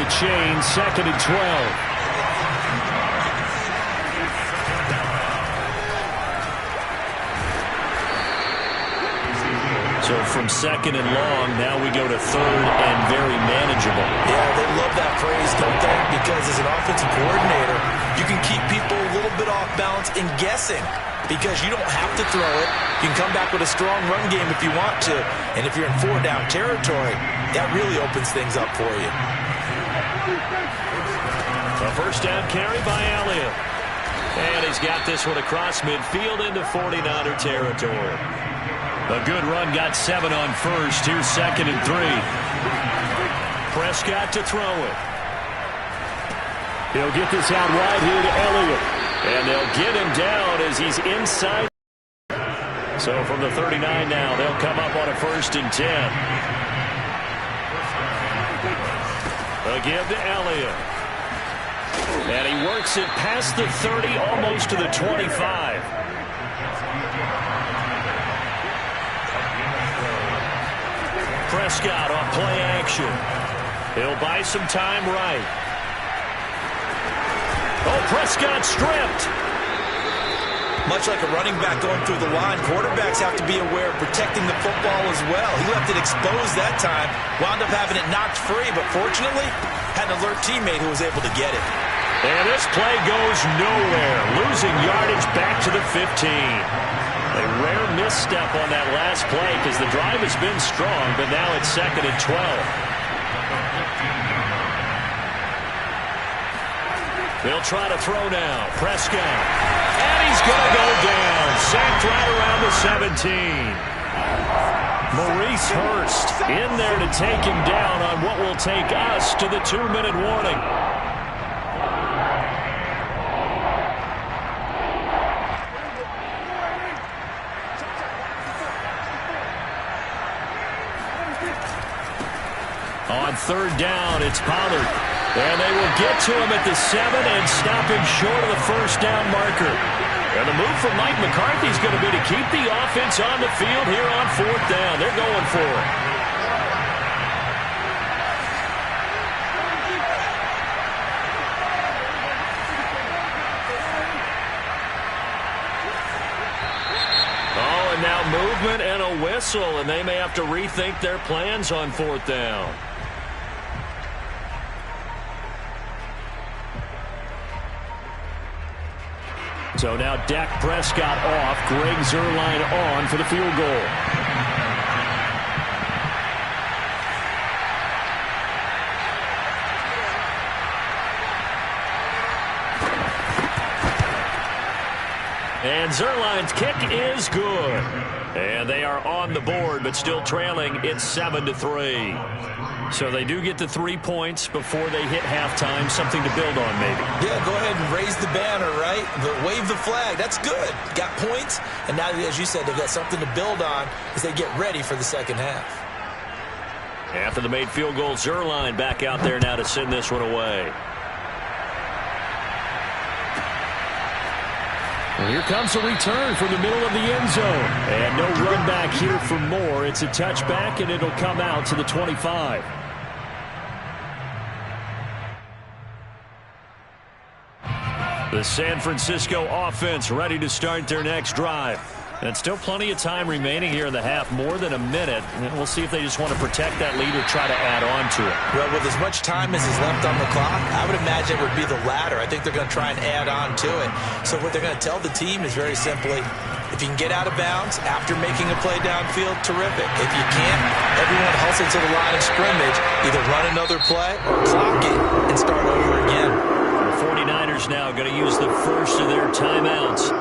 chain, 2nd and 12. So from 2nd and long, now we go to 3rd and very manageable. Yeah, they love that phrase, don't they? Because as an offensive coordinator, you can keep people a little bit off balance and guessing because you don't have to throw it. You can come back with a strong run game if you want to. And if you're in 4-down territory, that really opens things up for you. A first down carry by Elliott. And he's got this one across midfield into 49er territory. A good run, got 7 on first. Here's 2nd and 3. Prescott to throw it. He'll get this out wide here to Elliott. And they'll get him down as he's inside. So from the 39 now, they'll come up on a 1st and 10. Again to Elliott. And he works it past the 30, almost to the 25. Prescott on play action. He'll buy some time right. Oh, Prescott stripped. Much like a running back going through the line, quarterbacks have to be aware of protecting the football as well. He left it exposed that time, wound up having it knocked free, but fortunately had an alert teammate who was able to get it. And this play goes nowhere, losing yardage back to the 15. A rare misstep on that last play because the drive has been strong, but now it's 2nd and 12. They'll try to throw now. Prescott. And he's going to go down. Sacked right around the 17. Maurice Hurst in there to take him down on what will take us to the 2-minute warning. On 3rd down, it's Pollard. And they will get to him at the 7 and stop him short of the 1st down marker. And the move from Mike McCarthy is going to be to keep the offense on the field here on 4th down. They're going for it. Oh, and now movement and a whistle, and they may have to rethink their plans on 4th down. So now Dak Prescott off, Greg Zuerlein on for the field goal. And Zuerlein's kick is good. And they are on the board, but still trailing. It's 7-3. So they do get the 3 points before they hit halftime. Something to build on, maybe. Yeah, go ahead and raise the banner, right? But wave the flag. That's good. Got points. And now, as you said, they've got something to build on as they get ready for the second half. After the made field goal, Zuerlein back out there now to send this one away. Well, here comes a return from the middle of the end zone. And no run back here for more. It's a touchback, and it'll come out to the 25. The San Francisco offense ready to start their next drive. And still plenty of time remaining here in the half, more than a minute. And we'll see if they just want to protect that lead or try to add on to it. Well, with as much time as is left on the clock, I would imagine it would be the latter. I think they're going to try and add on to it. So what they're going to tell the team is very simply, if you can get out of bounds after making a play downfield, terrific. If you can't, everyone hustle to the line of scrimmage, either run another play or clock it and start over again. The 49ers now going to use the first of their timeouts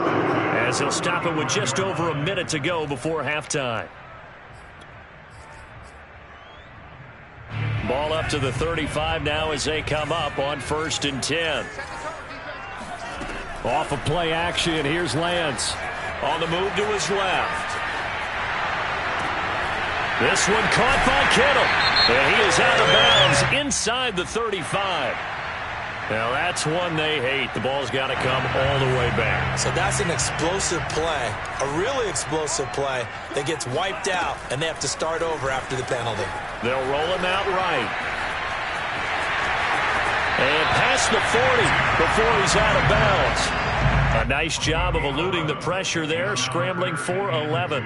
as they'll stop it with just over a minute to go before halftime. Ball up to the 35 now as they come up on 1st and 10. Off of play action, here's Lance. On the move to his left. This one caught by Kittle. And he is out of bounds inside the 35. Now that's one they hate. The ball's got to come all the way back. So that's an explosive play, a really explosive play that gets wiped out, and they have to start over after the penalty. They'll roll him out right. And past the 40 before he's out of bounds. A nice job of eluding the pressure there, scrambling for 11.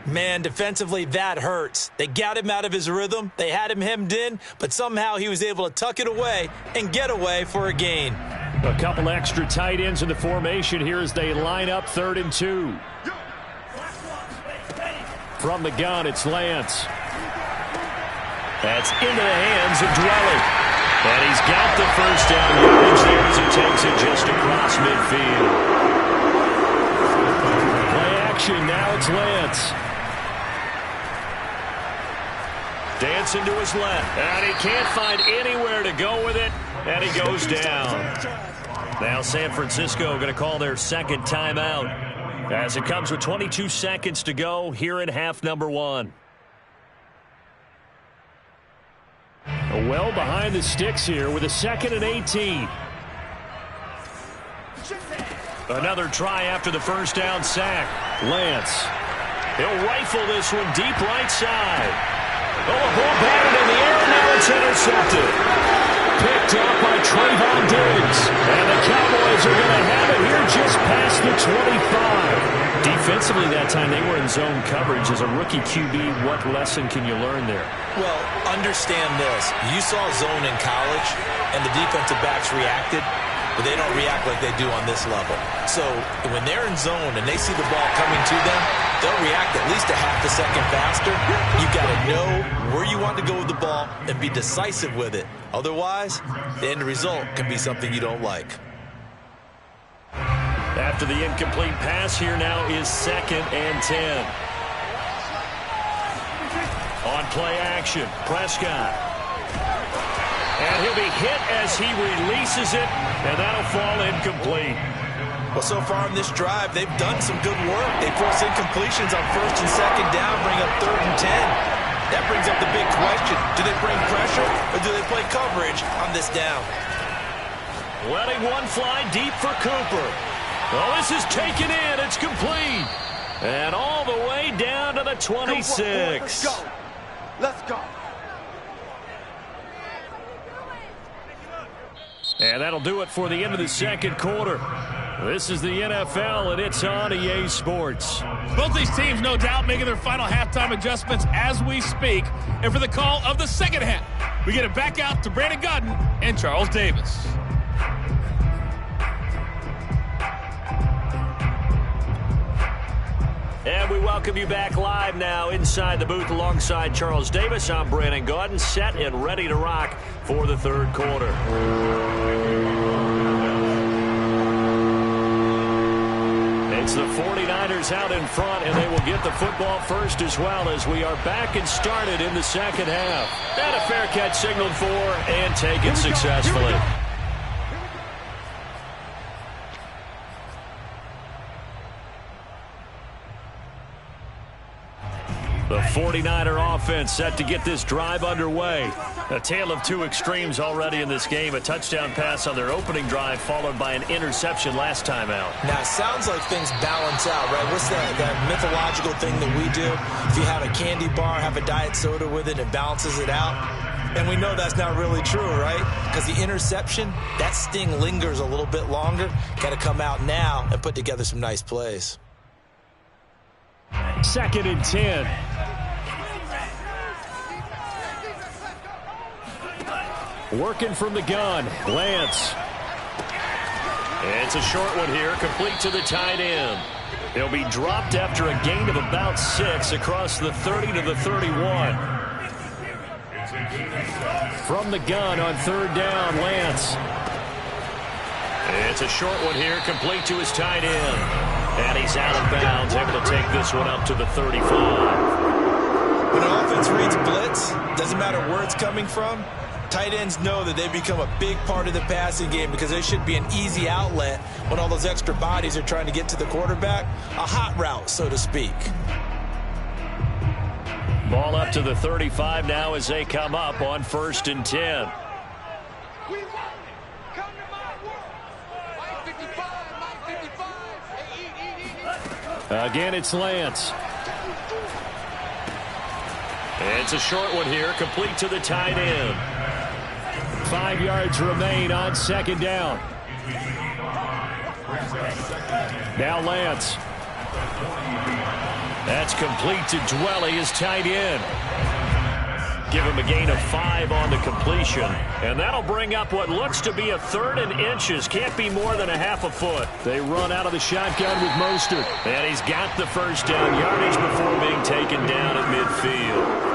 Man, defensively, that hurts. They got him out of his rhythm. They had him hemmed in, but somehow he was able to tuck it away and get away for a gain. A couple extra tight ends in the formation here as they line up 3rd and 2. From the gun, it's Lance. That's into the hands of Dwelly. And he's got the first down yardage there as he takes it just across midfield. Play action, now it's Lance. Dancing to his left, and he can't find anywhere to go with it, and he goes down. Now San Francisco going to call their second timeout as it comes with 22 seconds to go here in half number 1. Well behind the sticks here with a 2nd and 18. Another try after the first down sack. Lance. He'll rifle this one deep right side. Oh, a ball batted in the air, now it's intercepted. Picked up by Trayvon Diggs. And the Cowboys are going to have it here just past the 25. Defensively that time, they were in zone coverage. As a rookie QB, what lesson can you learn there? Well, understand this. You saw zone in college, and the defensive backs reacted, but they don't react like they do on this level. So when they're in zone and they see the ball coming to them, they'll react at least a half a second faster. You've got to know where you want to go with the ball and be decisive with it. Otherwise, the end result can be something you don't like. After the incomplete pass, here now is 2nd and 10. On play action, Prescott. And he'll be hit as he releases it, and that'll fall incomplete. Well, so far in this drive, they've done some good work. They force incompletions on 1st and 2nd down, bring up 3rd and 10. That brings up the big question. Do they bring pressure, or do they play coverage on this down? Letting one fly deep for Cooper. Oh, this is taken in. It's complete. And all the way down to the 26. Let's go. Let's go. And that'll do it for the end of the second quarter. This is the NFL, and it's on EA Sports. Both these teams, no doubt, making their final halftime adjustments as we speak. And for the call of the second half, we get it back out to Brandon Godden and Charles Davis. And we welcome you back live now inside the booth alongside Charles Davis. I'm Brandon Gaudin, set and ready to rock for the third quarter. It's the 49ers out in front, and they will get the football first as well as we are back and started in the second half. And a fair catch signaled for and taken successfully. The 49er offense set to get this drive underway. A tale of two extremes already in this game. A touchdown pass on their opening drive followed by an interception last time out. Now, it sounds like things balance out, right? What's that mythological thing that we do? If you have a candy bar, have a diet soda with it, it balances it out. And we know that's not really true, right? Because the interception, that sting lingers a little bit longer. Got to come out now and put together some nice plays. 2nd and 10. Working from the gun, Lance. It's a short one here, complete to the tight end. They'll be dropped after a gain of about 6 across the 30 to the 31. From the gun on 3rd down, Lance. It's a short one here, complete to his tight end. And he's out of bounds, able to take this one up to the 35. When an offense reads blitz, doesn't matter where it's coming from, tight ends know that they become a big part of the passing game because they should be an easy outlet when all those extra bodies are trying to get to the quarterback. A hot route, so to speak. Ball up to the 35 now as they come up on 1st and 10. Again, it's Lance. It's a short one here, complete to the tight end. 5 yards remain on second down. Now Lance. That's complete to Dwelly, his tight end. Give him a gain of 5 on the completion. And that'll bring up what looks to be a 3rd and inches. Can't be more than a half a foot. They run out of the shotgun with Mostert. And he's got the first down yardage before being taken down at midfield.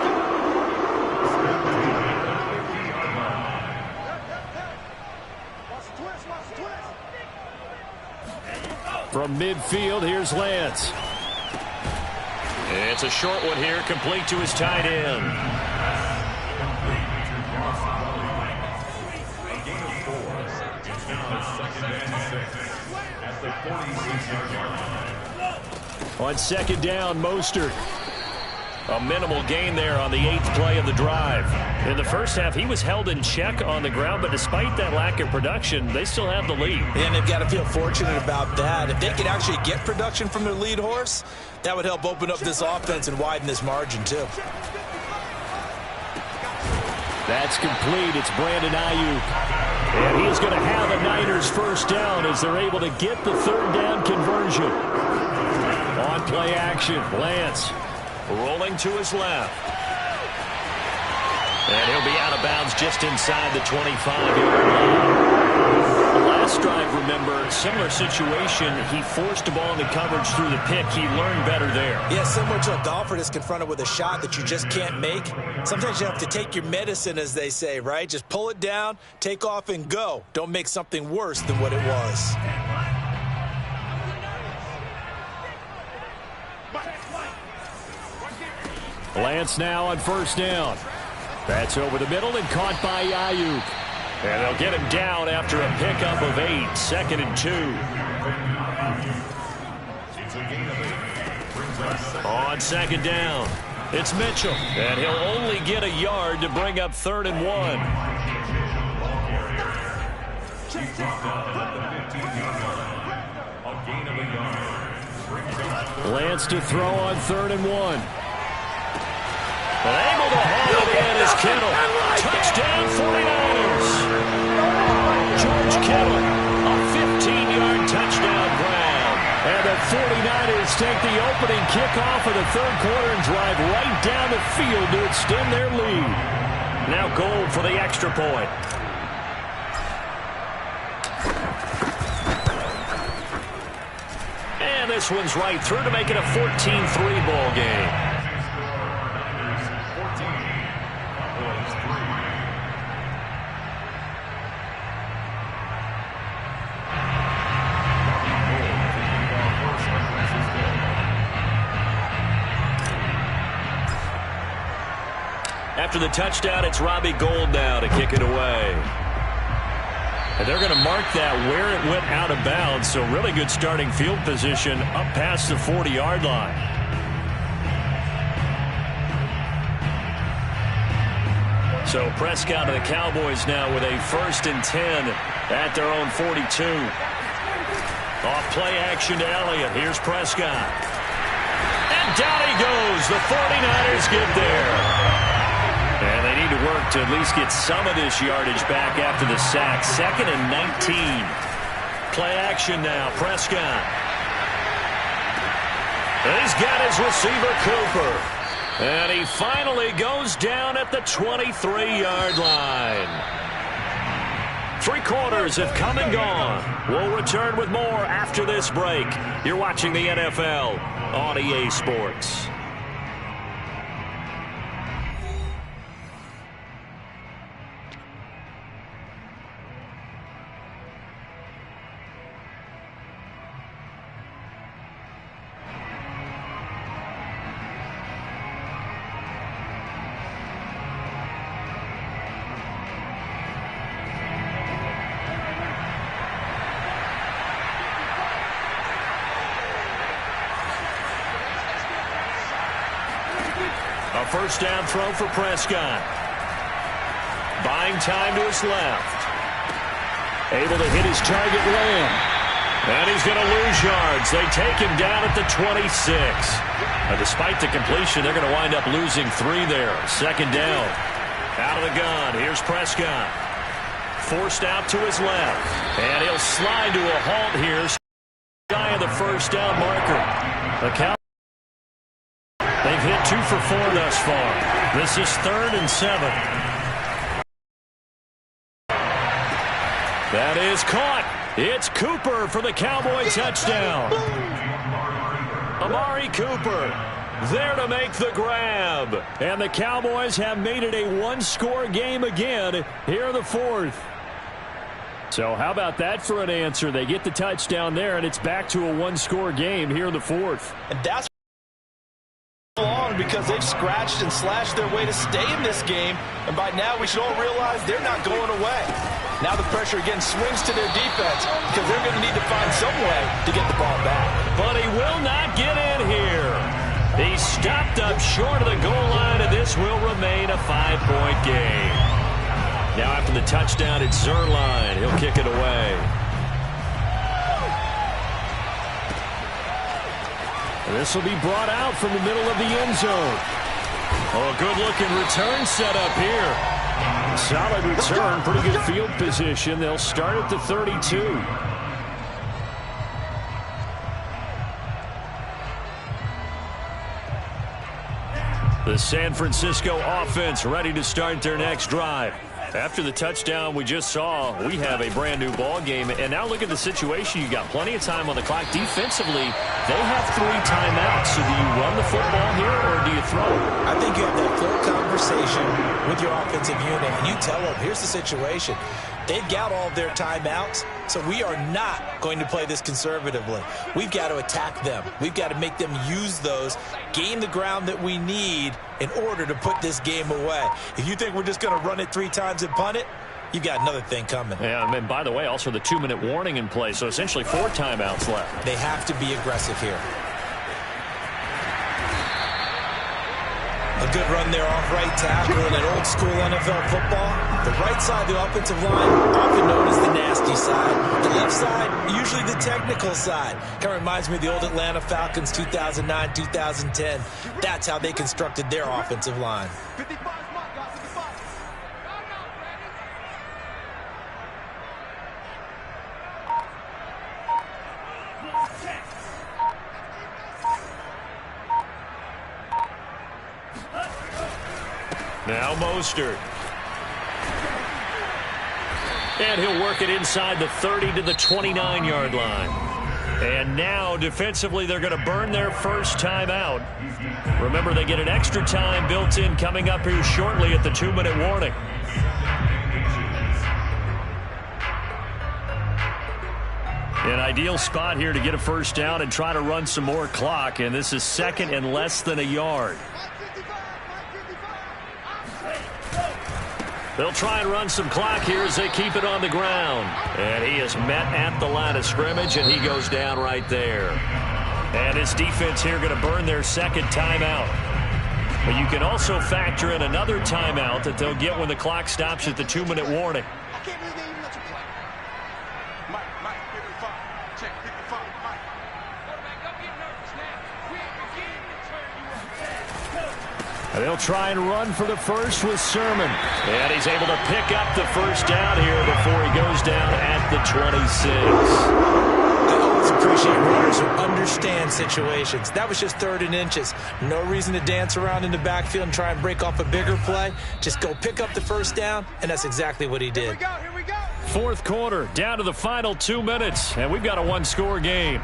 From midfield, here's Lance. It's a short one here, complete to his tight end. On second down, Mostert. A minimal gain there on the 8th play of the drive. In the first half, he was held in check on the ground, but despite that lack of production, they still have the lead. And they've got to feel fortunate about that. If they could actually get production from their lead horse, that would help open up this offense and widen this margin, too. That's complete. It's Brandon Ayuk. And he's going to have a Niners first down as they're able to get the 3rd down conversion. On play action, Lance. Rolling to his left. And he'll be out of bounds just inside the 25-yard line. The last drive, remember, similar situation. He forced the ball into coverage through the pick. He learned better there. Yeah, similar to a golfer that's confronted with a shot that you just can't make. Sometimes you have to take your medicine, as they say, right? Just pull it down, take off, and go. Don't make something worse than what it was. Lance now on first down. That's over the middle and caught by Ayuk. And they'll get him down after a pickup of 8. 2nd and 2. On second down, it's Mitchell. And he'll only get a yard to bring up 3rd and 1. Lance to throw on 3rd and 1. And able to haul it in is Kittle. Touchdown 49ers. George Kittle, a 15-yard touchdown grab. And the 49ers take the opening kickoff of the 3rd quarter and drive right down the field to extend their lead. Now goal for the extra point. And this one's right through to make it a 14-3 ball game. After the touchdown, it's Robbie Gould now to kick it away. And they're going to mark that where it went out of bounds, so really good starting field position up past the 40-yard line. So Prescott and the Cowboys now with a 1st and 10 at their own 42. Off play action to Elliott. Here's Prescott. And down he goes. The 49ers get there. And they need to work to at least get some of this yardage back after the sack. 2nd and 19. Play action now. Prescott. And he's got his receiver, Cooper. And he finally goes down at the 23-yard line. 3 quarters have come and gone. We'll return with more after this break. You're watching the NFL on EA Sports. A first down throw for Prescott. Buying time to his left. Able to hit his target, Lamb. And he's going to lose yards. They take him down at the 26. Despite the completion, they're going to wind up losing 3 there. 2nd down. Out of the gun. Here's Prescott. forced out to his left. And he'll slide to a halt here. Shy of the first down marker. They've hit 2 for 4 thus far. This is 3rd and 7. That is caught. It's Cooper for the Cowboy touchdown. Amari Cooper there to make the grab. And the Cowboys have made it a one-score game again here in the 4th. So how about that for an answer? They get the touchdown there, and it's back to a one-score game here in the 4th. And that's long because they've scratched and slashed their way to stay in this game. And by now, we should all realize they're not going away. Now the pressure again swings to their defense because they're going to need to find some way to get the ball back. But he will not get in here. He stopped up short of the goal line, and this will remain a 5-point game. Now after the touchdown, it's Zerline. He'll kick it away. And this will be brought out from the middle of the end zone. Oh, a good-looking return set up here. Solid return, pretty good field position. They'll start at the 32. The San Francisco offense ready to start their next drive. After the touchdown we just saw, we have a brand new ball game. And now look at the situation. You got plenty of time on the clock. Defensively, they have 3 timeouts. So do you run the football here or do you throw? I think you have that full conversation with your offensive unit, and you tell them, here's the situation. They've got all of their timeouts, so we are not going to play this conservatively. We've got to attack them. We've got to make them use those, gain the ground that we need in order to put this game away. If you think we're just going to run it 3 times and punt it, you've got another thing coming. Yeah, and by the way, also the 2-minute warning in play, so essentially 4 timeouts left. They have to be aggressive here. A good run there off right tackle in an old-school NFL football. The right side, the offensive line, often known as the nasty side. The left side, usually the technical side. Kind of reminds me of the old Atlanta Falcons 2009, 2010. That's how they constructed their offensive line. Now Mostert. And he'll work it inside the 30 to the 29-yard line. And now, defensively, they're going to burn their first timeout. Remember, they get an extra time built in coming up here shortly at the 2-minute warning. An ideal spot here to get a first down and try to run some more clock. And this is 2nd and less than a yard. They'll try and run some clock here as they keep it on the ground. And he is met at the line of scrimmage, and he goes down right there. And his defense here going to burn their 2nd timeout. But you can also factor in another timeout that they'll get when the clock stops at the 2-minute warning. They'll try and run for the first with Sermon. And he's able to pick up the first down here before he goes down at the 26. I always appreciate runners who understand situations. That was just 3rd and inches. No reason to dance around in the backfield and try and break off a bigger play. Just go pick up the first down, and that's exactly what he did. Here we go. 4th quarter, down to the final 2 minutes, and we've got a one-score game.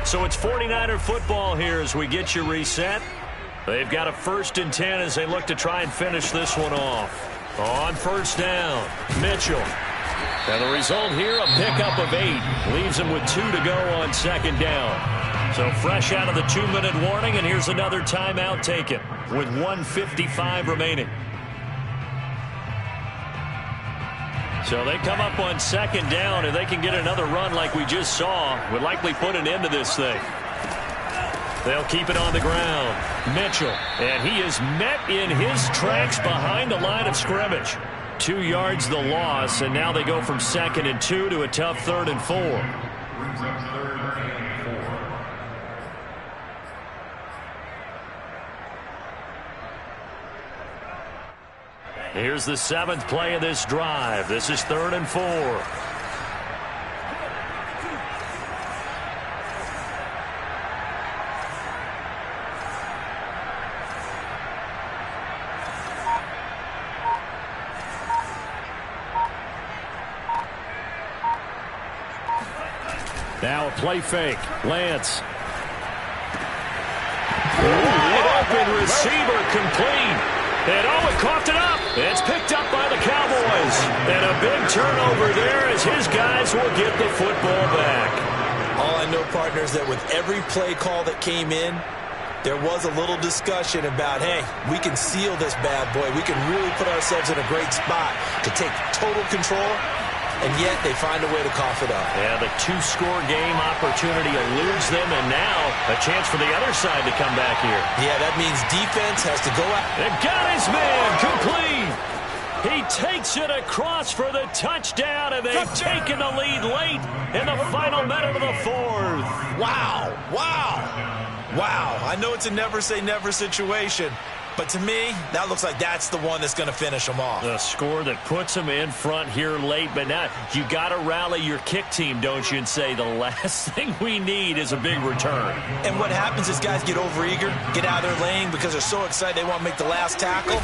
So it's 49er football here as we get you reset. They've got a 1st and 10 as they look to try and finish this one off. On first down, Mitchell. And the result here, a pickup of 8. Leaves him with 2 to go on 2nd down. So fresh out of the 2-minute warning, and here's another timeout taken with 1:55 remaining. So they come up on 2nd down, and they can get another run like we just saw. Would likely put an end to this thing. They'll keep it on the ground. Mitchell, and he is met in his tracks behind the line of scrimmage. 2 yards the loss, and now they go from 2nd and 2 to a tough 3rd and 4. Here's the 7th play of this drive. This is 3rd and 4. Now a play fake. Lance. Wide open receiver complete. And it coughed it up. It's picked up by the Cowboys. And a big turnover there as his guys will get the football back. All I know, partners, that with every play call that came in, there was a little discussion about, hey, we can seal this bad boy. We can really put ourselves in a great spot to take total control. And yet they find a way to cough it up. Yeah, the 2-score game opportunity eludes them, and now a chance for the other side to come back here. Yeah, that means defense has to go out. And got his man complete. He takes it across for the touchdown, and they've taken the lead late in the final minute of the 4th. Wow, wow, wow. I know it's a never-say-never situation, but to me, that looks like that's the one that's going to finish them off. The score that puts them in front here late, but now you got to rally your kick team, don't you, and say the last thing we need is a big return. And what happens is guys get overeager, get out of their lane because they're so excited they want to make the last tackle.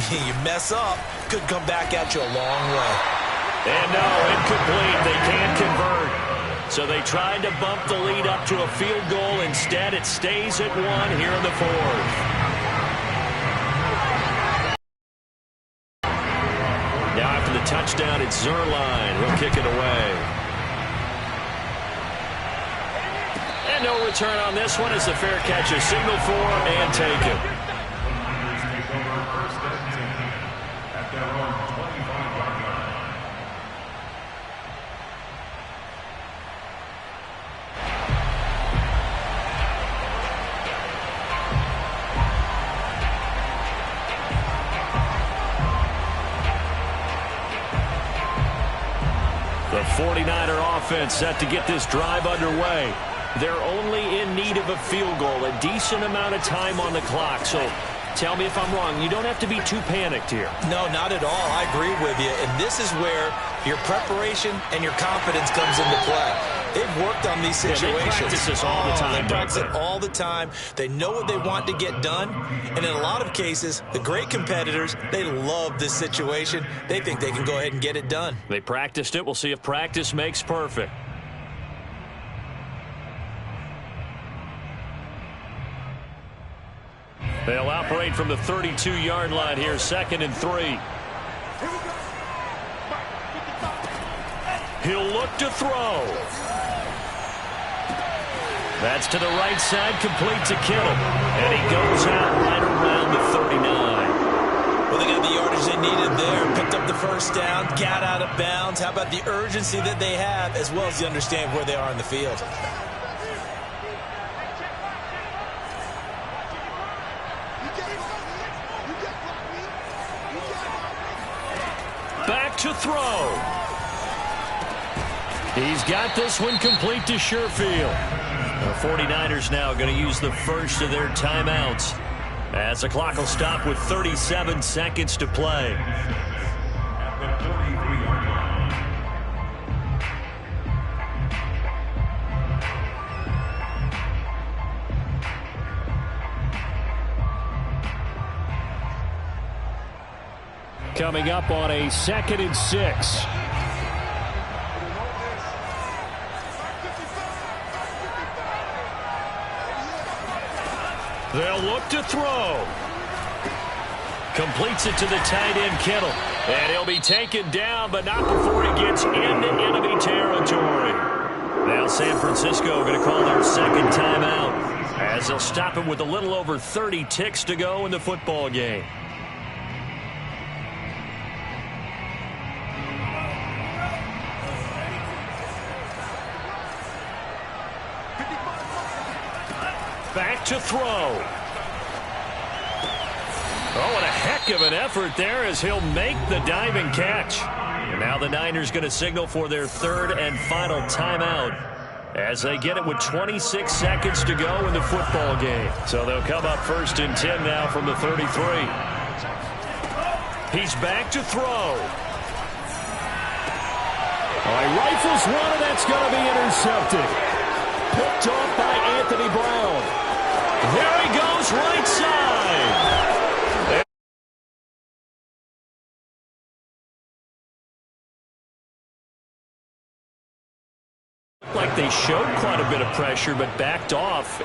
You mess up, could come back at you a long way. And no, incomplete. They can't convert. So they tried to bump the lead up to a field goal. Instead, it stays at 1 here in the 4th. Now after the touchdown, it's Zerline. He'll kick it away. And no return on this one as the fair catch is signaled for and taken. The 49er offense set to get this drive underway. They're only in need of a field goal, a decent amount of time on the clock. So tell me if I'm wrong. You don't have to be too panicked here. No, not at all. I agree with you. And this is where your preparation and your confidence comes into play. They've worked on these situations. Yeah, they practice this all the time. They practice it all the time. They know what they want to get done. And in a lot of cases, the great competitors, they love this situation. They think they can go ahead and get it done. They practiced it. We'll see if practice makes perfect. They'll operate from the 32-yard line here, 2nd and 3. He'll look to throw. That's to the right side, complete to Kittle. And he goes out right around the 39. Well, they got the yardage they needed there. Picked up the first down, got out of bounds. How about the urgency that they have, as well as the understand where they are in the field. Back to throw. He's got this one complete to Sherfield. The 49ers now going to use the first of their timeouts as the clock will stop with 37 seconds to play. Coming up on a 2nd and 6. They'll look to throw. Completes it to the tight end, Kittle. And he'll be taken down, but not before he gets into enemy territory. Now San Francisco going to call their 2nd timeout as they'll stop him with a little over 30 ticks to go in the football game. Back to throw. Oh, and a heck of an effort there as he'll make the diving catch. And now the Niners going to signal for their 3rd and final timeout as they get it with 26 seconds to go in the football game. So they'll come up 1st and 10 now from the 33. He's back to throw. All right, rifles one, and that's going to be intercepted. Picked off by Anthony Brown. There he goes, right side. Like they showed quite a bit of pressure, but backed off.